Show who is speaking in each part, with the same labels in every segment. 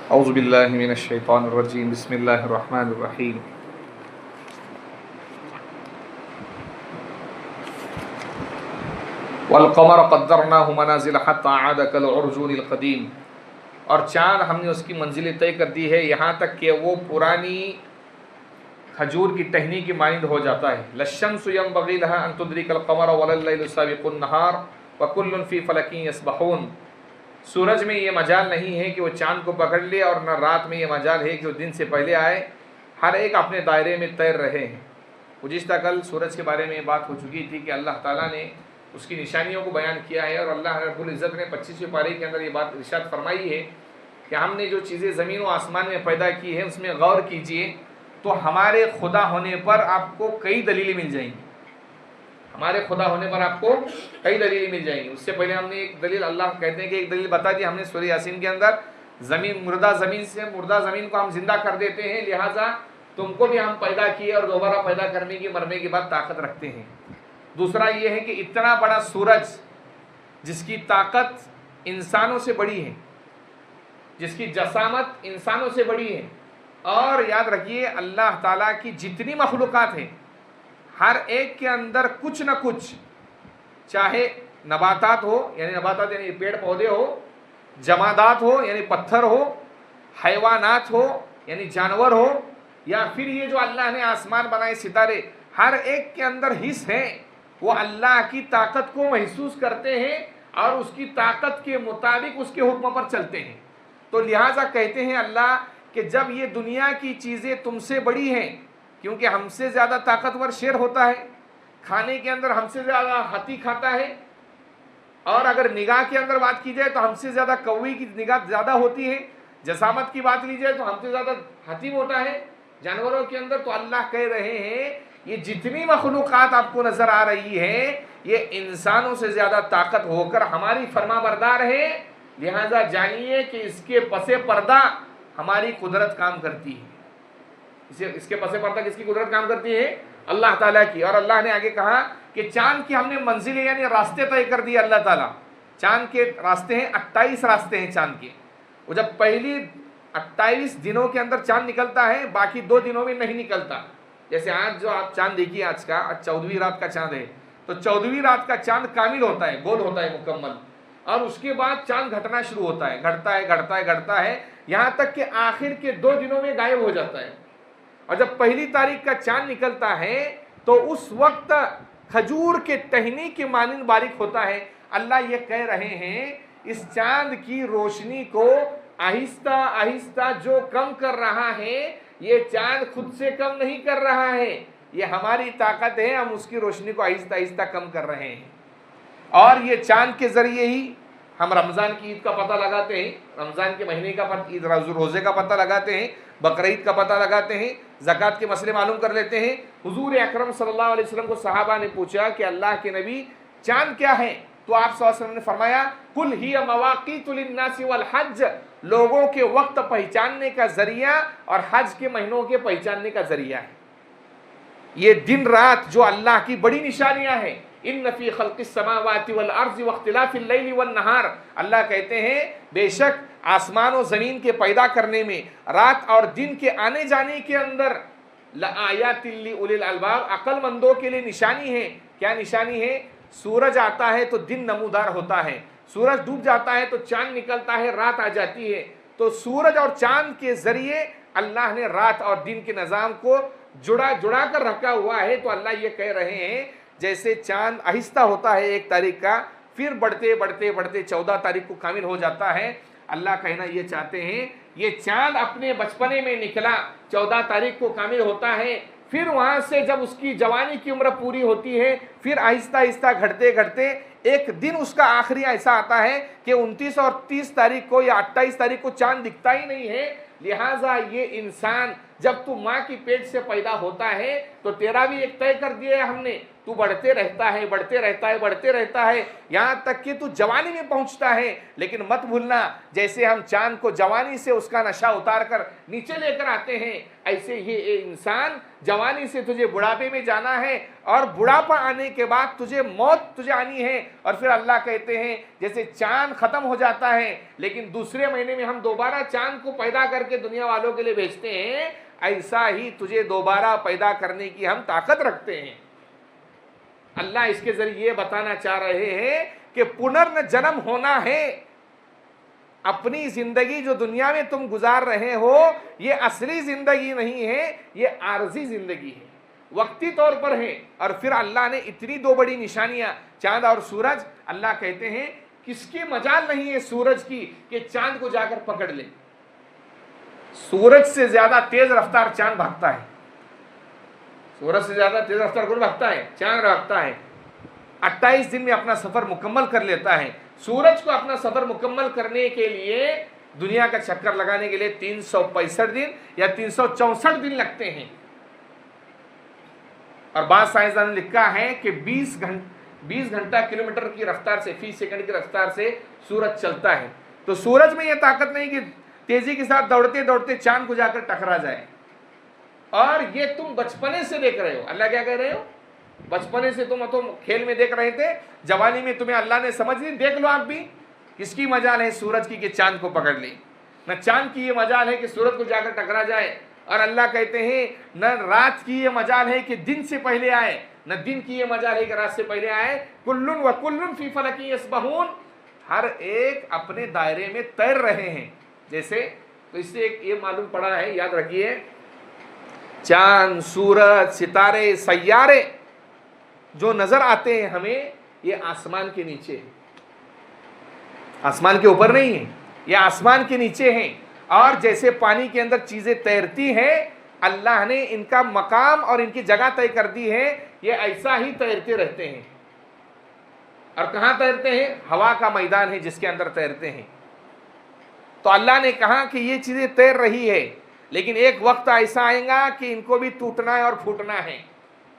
Speaker 1: اعوذ باللہ من الشیطان الرجیم بسم اللہ الرحمن الرحیم والقمر قدرناہ منازل حتی عاد کالعرجون القدیم، اور چاند ہم نے اس کی منزلیں طے کر دی ہے یہاں تک کہ وہ پرانی کھجور کی ٹہنی کی مانند ہو جاتا ہے۔ للشمس ينبغي لها ان تدرك القمر ولا الليل سابق النهار وكل في فلك يسبحون، سورج میں یہ مجال نہیں ہے کہ وہ چاند کو پکڑ لے، اور نہ رات میں یہ مجال ہے کہ وہ دن سے پہلے آئے، ہر ایک اپنے دائرے میں تیر رہے ہیں۔ گزشتہ کل سورج کے بارے میں بات ہو چکی تھی کہ اللہ تعالیٰ نے اس کی نشانیوں کو بیان کیا ہے، اور اللہ رب العزت نے 25ویں پارے کے اندر یہ بات ارشاد فرمائی ہے کہ ہم نے جو چیزیں زمین و آسمان میں پیدا کی ہیں اس میں غور کیجئے تو ہمارے خدا ہونے پر آپ کو کئی دلیلیں مل جائیں گی، ہمارے خدا ہونے پر آپ کو کئی دلیلیں مل جائیں گی۔ اس سے پہلے ہم نے ایک دلیل، اللہ کہتے ہیں کہ ایک دلیل بتا دی ہم نے سورہ یاسین کے اندر، مردہ زمین کو ہم زندہ کر دیتے ہیں، لہٰذا تم کو بھی ہم پیدا کیے اور دوبارہ پیدا کرنے کی مرنے کے بعد طاقت رکھتے ہیں۔ دوسرا یہ ہے کہ اتنا بڑا سورج جس کی طاقت انسانوں سے بڑی ہے، جس کی جسامت انسانوں سے بڑی ہے، اور یاد رکھیے اللہ تعالیٰ کی جتنی مخلوقات ہیں ہر ایک کے اندر کچھ نہ کچھ، چاہے نباتات ہو یعنی پیڑ پودے ہو، جمادات ہو یعنی پتھر ہو، حیوانات ہو یعنی جانور ہو، یا پھر یہ جو اللہ نے آسمان بنائے ستارے، ہر ایک کے اندر حص ہے، وہ اللہ کی طاقت کو محسوس کرتے ہیں اور اس کی طاقت کے مطابق اس کے حکم پر چلتے ہیں۔ تو لہٰذا کہتے ہیں اللہ کہ جب یہ دنیا کی چیزیں تم سے بڑی ہیں، کیونکہ ہم سے زیادہ طاقتور شیر ہوتا ہے، کھانے کے اندر ہم سے زیادہ ہاتھی کھاتا ہے، اور اگر نگاہ کے اندر بات کی جائے تو ہم سے زیادہ کوئی کی نگاہ زیادہ ہوتی ہے، جسامت کی بات لی جائے تو ہم سے زیادہ ہاتھی موٹا ہے جانوروں کے اندر۔ تو اللہ کہہ رہے ہیں یہ جتنی مخلوقات آپ کو نظر آ رہی ہے یہ انسانوں سے زیادہ طاقت ہو کر ہماری فرما بردار ہے، لہذا جانیے کہ اس کے پس پردہ ہماری قدرت کام کرتی ہے۔ اس کے پس پردہ کس کی قدرت کام کرتی ہے؟ اللہ تعالیٰ کی۔ اور اللہ نے آگے کہا کہ چاند کی ہم نے منزلیں یعنی راستے طے کر دیے اللہ تعالیٰ۔ چاند کے راستے ہیں 28 راستے ہیں چاند کے، وہ جب پہلی 28 دنوں کے اندر چاند نکلتا ہے، باقی 2 دنوں میں نہیں نکلتا۔ جیسے آج جو آپ چاند دیکھیے، آج 14ویں رات کا چاند ہے، تو 14ویں رات کا چاند کامل ہوتا ہے، گول ہوتا ہے مکمل، اور اس کے بعد چاند گھٹنا شروع ہوتا ہے، گھٹتا ہے یہاں تک کہ آخر کے 2 دنوں میں غائب ہو جاتا ہے۔ اور جب پہلی تاریخ کا چاند نکلتا ہے تو اس وقت کھجور کے ٹہنی کے مانند باریک ہوتا ہے۔ اللہ یہ کہہ رہے ہیں اس چاند کی روشنی کو آہستہ آہستہ جو کم کر رہا ہے، یہ چاند خود سے کم نہیں کر رہا ہے، یہ ہماری طاقت ہے، ہم اس کی روشنی کو آہستہ آہستہ کم کر رہے ہیں۔ اور یہ چاند کے ذریعے ہی ہم رمضان کی عید کا پتہ لگاتے ہیں، رمضان کے مہینے کا عید روزے کا پتہ لگاتے ہیں، بقرعید کا پتہ لگاتے ہیں، زکوٰۃ کے مسئلے معلوم کر لیتے ہیں۔ حضور اکرم صلی اللہ علیہ وسلم کو صحابہ نے پوچھا کہ اللہ کے نبی چاند کیا ہے؟ تو آپ صلی اللہ علیہ وسلم نے فرمایا قل ہی مواقیت للناس والحج، لوگوں کے وقت پہچاننے کا ذریعہ اور حج کے مہینوں کے پہچاننے کا ذریعہ ہے۔ یہ دن رات جو اللہ کی بڑی نشانیاں ہیں، ان فی خلق السماوات والارض واختلاف اللیل والنہار، اللہ کہتے ہیں بے شک آسمان و زمین کے پیدا کرنے میں، رات اور دن کے آنے جانے کے اندر لآیات لأولی الالباب، عقل مندوں کے لیے نشانی ہے۔ کیا نشانی ہے؟ سورج آتا ہے تو دن نمودار ہوتا ہے، سورج ڈوب جاتا ہے تو چاند نکلتا ہے، رات آ جاتی ہے۔ تو سورج اور چاند کے ذریعے اللہ نے رات اور دن کے نظام کو جڑا کر رکھا ہوا ہے۔ تو اللہ یہ کہہ رہے ہیں جیسے چاند آہستہ ہوتا ہے 1 تاریخ کا، پھر بڑھتے 14 تاریخ کو کامل ہو جاتا ہے۔ اللہ کہنا یہ چاہتے ہیں یہ چاند اپنے بچپنے میں نکلا، 14 تاریخ کو کامل ہوتا ہے، پھر وہاں سے جب اس کی جوانی کی عمر پوری ہوتی ہے، پھر آہستہ آہستہ گھٹتے ایک دن اس کا آخری ایسا آتا ہے کہ 29 اور 30 تاریخ کو یا 28 تاریخ کو چاند دکھتا ہی نہیں ہے۔ لہٰذا یہ انسان جب تو ماں کی پیٹ سے پیدا ہوتا ہے تو تیرا بھی ایک طے کر دیا ہے ہم نے، تو بڑھتے رہتا ہے بڑھتے رہتا ہے بڑھتے رہتا ہے یہاں تک کہ تو جوانی میں پہنچتا ہے. لیکن مت بھولنا جیسے ہم چاند کو جوانی سے اس کا نشہ اتار کر نیچے لے کر آتے ہیں ایسے ہی اے انسان جوانی سے تجھے بڑھاپے میں جانا ہے اور بڑھاپا آنے کے بعد تجھے موت تجھے آنی ہے. اور پھر اللہ کہتے ہیں جیسے چاند ختم ہو جاتا ہے لیکن دوسرے مہینے میں ہم دوبارہ چاند کو پیدا کر کے دنیا والوں کے لیے بھیجتے ہیں ایسا ہی تجھے دوبارہ پیدا کرنے کی ہم طاقت رکھتے ہیں. اللہ اس کے ذریعے یہ بتانا چاہ رہے ہیں کہ پنر جنم ہونا ہے. اپنی زندگی جو دنیا میں تم گزار رہے ہو یہ اصلی زندگی نہیں ہے, یہ عارضی زندگی ہے, وقتی طور پر ہے. اور پھر اللہ نے اتنی دو بڑی نشانیاں چاند اور سورج, اللہ کہتے ہیں کس کی مجال نہیں ہے سورج کی کہ چاند کو جا کر پکڑ لے. سورج سے زیادہ تیز رفتار چاند بھاگتا ہے. سورج سے زیادہ تیز رفتار کون بھاگتا ہے؟ چاند بھاگتا ہے. 28 دن میں اپنا سفر مکمل کر لیتا ہے. سورج کو اپنا سفر مکمل کرنے کے لیے دنیا کا چکر لگانے کے لیے 365 دن یا 364 دن لگتے ہیں. اور بعض سائنسدانوں نے لکھا ہے کہ 20 گھنٹہ کلومیٹر کی رفتار سے فی سیکنڈ کی رفتار سے سورج چلتا ہے. تو سورج میں یہ طاقت نہیں کہ تیزی کے ساتھ دوڑتے دوڑتے چاند کو جا کر ٹکرا جائے. اور یہ تم بچپنے سے دیکھ رہے ہو. اللہ کیا کہہ رہے ہو؟ بچپنے سے تم کھیل میں دیکھ رہے تھے, جوانی میں تمہیں اللہ نے سمجھ لی. دیکھ لو آپ بھی, کس کی مجال ہے سورج کی کہ چاند کو پکڑ لی؟ نہ چاند کی یہ مجال ہے کہ سورج کو جا کر ٹکرا جائے. اور اللہ کہتے ہیں نہ رات کی یہ مجال ہے کہ دن سے پہلے آئے, نہ دن کی یہ مجال ہے کہ رات سے پہلے آئے. کلن و کلن فی فلک یسبحون, ہر ایک اپنے دائرے میں تیر رہے ہیں. جیسے تو اس سے ایک یہ معلوم پڑا ہے, یاد رکھیے, چاند سورج ستارے سیارے جو نظر آتے ہیں ہمیں یہ آسمان کے نیچے ہیں, آسمان کے اوپر نہیں ہیں, یہ آسمان کے نیچے ہیں. اور جیسے پانی کے اندر چیزیں تیرتی ہیں اللہ نے ان کا مقام اور ان کی جگہ طے کر دی ہے, یہ ایسا ہی تیرتے رہتے ہیں. اور کہاں تیرتے ہیں؟ ہوا کا میدان ہے جس کے اندر تیرتے ہیں. تو اللہ نے کہا کہ یہ چیزیں تیر رہی ہے لیکن ایک وقت ایسا آئے گا کہ ان کو بھی ٹوٹنا ہے اور پھوٹنا ہے,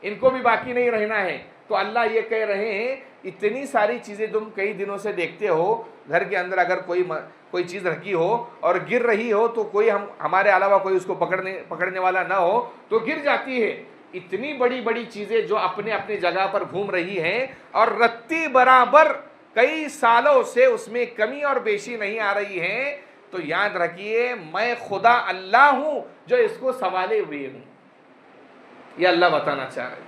Speaker 1: ان کو بھی باقی نہیں رہنا ہے. تو اللہ یہ کہہ رہے ہیں اتنی ساری چیزیں تم کئی دنوں سے دیکھتے ہو, گھر کے اندر اگر کوئی چیز رکھی ہو اور گر رہی ہو تو کوئی ہمارے علاوہ کوئی اس کو پکڑنے والا نہ ہو تو گر جاتی ہے. اتنی بڑی بڑی چیزیں جو اپنے اپنی جگہ پر گھوم رہی ہیں اور رتی برابر کئی سالوں سے اس میں کمی اور بیشی نہیں آ رہی ہے. تو یاد رکھیے میں خدا اللہ ہوں جو اس کو سنبھالے ہوئے ہوں. یہ اللہ بتانا چاہ رہے ہیں.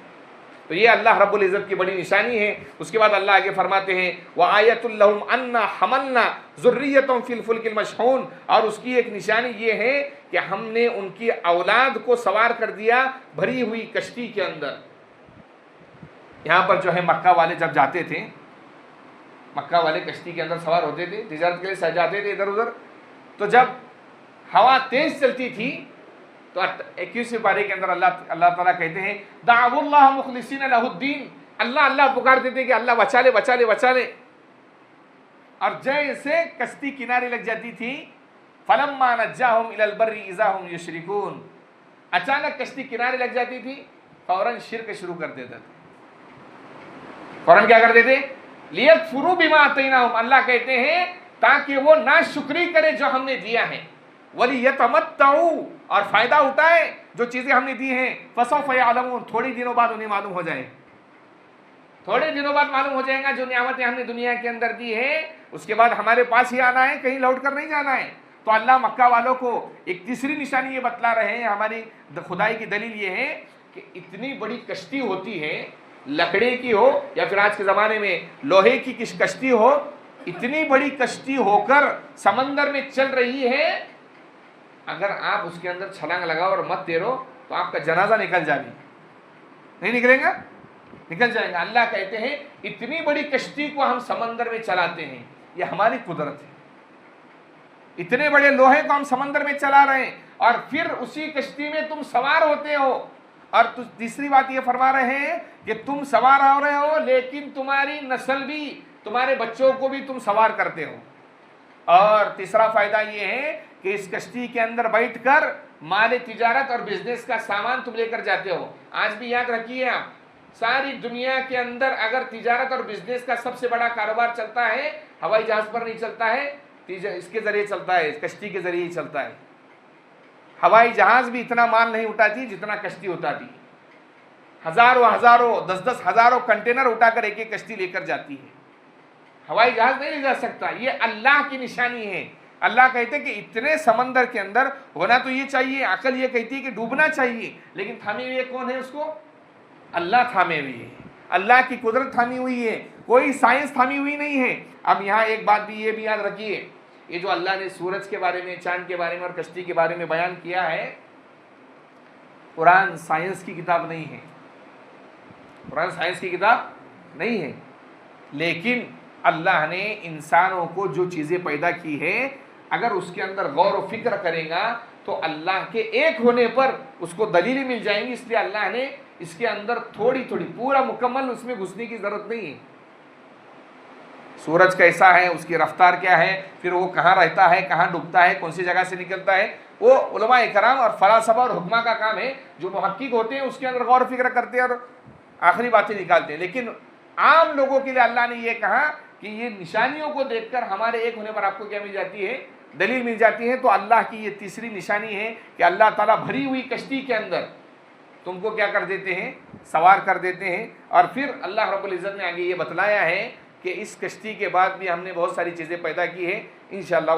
Speaker 1: تو یہ اللہ رب العزت کی بڑی نشانی ہے. اس کے بعد اللہ آگے فرماتے ہیں وَآیَةٌ لَهُمْ أَنَّا حَمَلْنَا ذُرِّيَّتُهُمْ فِي الْفُلْكِ الْمَشْحُونِ, اور اس کی ایک نشانی یہ ہے کہ ہم نے ان کی اولاد کو سوار کر دیا بھری ہوئی کشتی کے اندر. یہاں پر جو ہے مکہ والے جب جاتے تھے, مکہ والے کشتی کے اندر سوار ہوتے تھے, تجارت کے لیے جاتے تھے ادھر ادھر. تو جب ہوا تیز چلتی تھی تو 21ویں پارے کے اندر اللہ تعالیٰ کہتے ہیں دعوا اللہ مخلصین لہ الدین, اللہ پکارتے تھے کہ اللہ بچا لے بچا لے بچا لے. اور جیسے کشتی کنارے لگ جاتی تھی فلما نجاہم الی البر اذا ہم یشرکون, اچانک کشتی کنارے لگ جاتی تھی فوراً شرک شروع کر دیتے تھے. فوراً کیا کرتے تھے؟ لیکفروا بما آتیناہم, اللہ کہتے ہیں تاکہ وہ ناشکری کرے جو ہم نے دیا ہے, وَلِيَتَمَتَّعُوا, اور فائدہ اٹھائے جو چیزیں ہم نے دی ہیں, فَسَوْفَ يَعْلَمُونَ, تھوڑی دنوں بعد انہیں معلوم ہو جائے, تھوڑے دنوں بعد معلوم ہو جائے گا جو نعمتیں ہم نے دنیا کے اندر دی ہیں اس کے بعد ہمارے پاس ہی آنا ہے, کہیں لوٹ کر نہیں جانا ہے. تو اللہ مکہ والوں کو ایک تیسری نشانی یہ بتلا رہے ہیں, ہماری خدائی کی دلیل یہ ہے کہ اتنی بڑی کشتی ہوتی ہے, لکڑی کی ہو یا پھر آج کے زمانے میں لوہے کی کشتی ہو, اتنی بڑی کشتی ہو کر سمندر میں چل رہی ہے, اگر آپ اس کے اندر چھلانگ لگاؤ اور مت تیرو تو آپ کا جنازہ نکل جائے گا. نہیں نکلے گا؟ نکل جائے گا. اللہ کہتے ہیں اتنی بڑی کشتی کو ہم سمندر میں چلاتے ہیں, یہ ہماری قدرت ہے. اتنے بڑے لوہے کو ہم سمندر میں چلا رہے ہیں اور پھر اسی کشتی میں تم سوار ہوتے ہو. اور تیسری بات یہ فرما رہے ہیں کہ تم سوار ہو رہے ہو لیکن تمہاری نسل بھی, تمہارے بچوں کو بھی تم سوار کرتے ہو. اور تیسرا فائدہ یہ ہے کہ اس کشتی کے اندر بیٹھ کر مال تجارت اور بزنس کا سامان تم لے کر جاتے ہو. آج بھی یاد رکھیے آپ, ساری دنیا کے اندر اگر تجارت اور بزنس کا سب سے بڑا کاروبار چلتا ہے ہوائی جہاز پر نہیں چلتا ہے، اس کے ذریعے چلتا ہے، کشتی کے ذریعے ہی چلتا ہے۔ ہوائی جہاز بھی اتنا مال نہیں اٹھاتی جتنا کشتی اٹھاتی، ہزاروں 10 ہزاروں کنٹینر اٹھا کر ایک ایک کشتی لے کر جاتی ہے۔ ہوائی جہاز نہیں لے جا سکتا، یہ اللہ کی نشانی ہے۔ اللہ کہتے کہ اتنے سمندر کے اندر ہونا تو یہ چاہیے، عقل یہ کہتی ہے کہ ڈوبنا چاہیے، لیکن تھامے ہوئے کون ہے اس کو؟ اللہ تھامے ہوئی ہے، اللہ کی قدرت تھامی ہوئی ہے، کوئی سائنس تھامی ہوئی نہیں ہے۔ اب یہاں ایک بات بھی یہ بھی یاد رکھیے، یہ جو اللہ نے سورج کے بارے میں، چاند کے بارے میں اور کشتی کے بارے میں بیان کیا ہے، قرآن سائنس کی کتاب نہیں ہے، قرآن سائنس کی کتاب نہیں ہے، لیکن اللہ نے انسانوں کو جو چیزیں پیدا کی ہے اگر اس کے اندر غور و فکر کرے گا تو اللہ کے ایک ہونے پر اس کو دلیلیں مل جائیں گی۔ اس لیے اللہ نے اس کے اندر تھوڑی پورا مکمل اس میں گھسنے کی ضرورت نہیں ہے۔ سورج کیسا ہے، اس کی رفتار کیا ہے، پھر وہ کہاں رہتا ہے، کہاں ڈوبتا ہے، کون سی جگہ سے نکلتا ہے، وہ علماء کرام اور فلاسفہ اور حکماء کا کام ہے، جو محقق ہوتے ہیں اس کے اندر غور و فکر کرتے ہیں اور آخری باتیں نکالتے ہیں۔ لیکن عام لوگوں کے لیے اللہ نے یہ کہا کہ یہ نشانیوں کو دیکھ کر ہمارے ایک ہونے پر آپ کو کیا مل جاتی ہے؟ دلیل مل جاتی ہے۔ تو اللہ کی یہ تیسری نشانی ہے کہ اللہ تعالیٰ بھری ہوئی کشتی کے اندر تم کو کیا کر دیتے ہیں؟ سوار کر دیتے ہیں۔ اور پھر اللہ رب العزت نے آگے یہ بتلایا ہے کہ اس کشتی کے بعد بھی ہم نے بہت ساری چیزیں پیدا کی ہیں، انشاءاللہ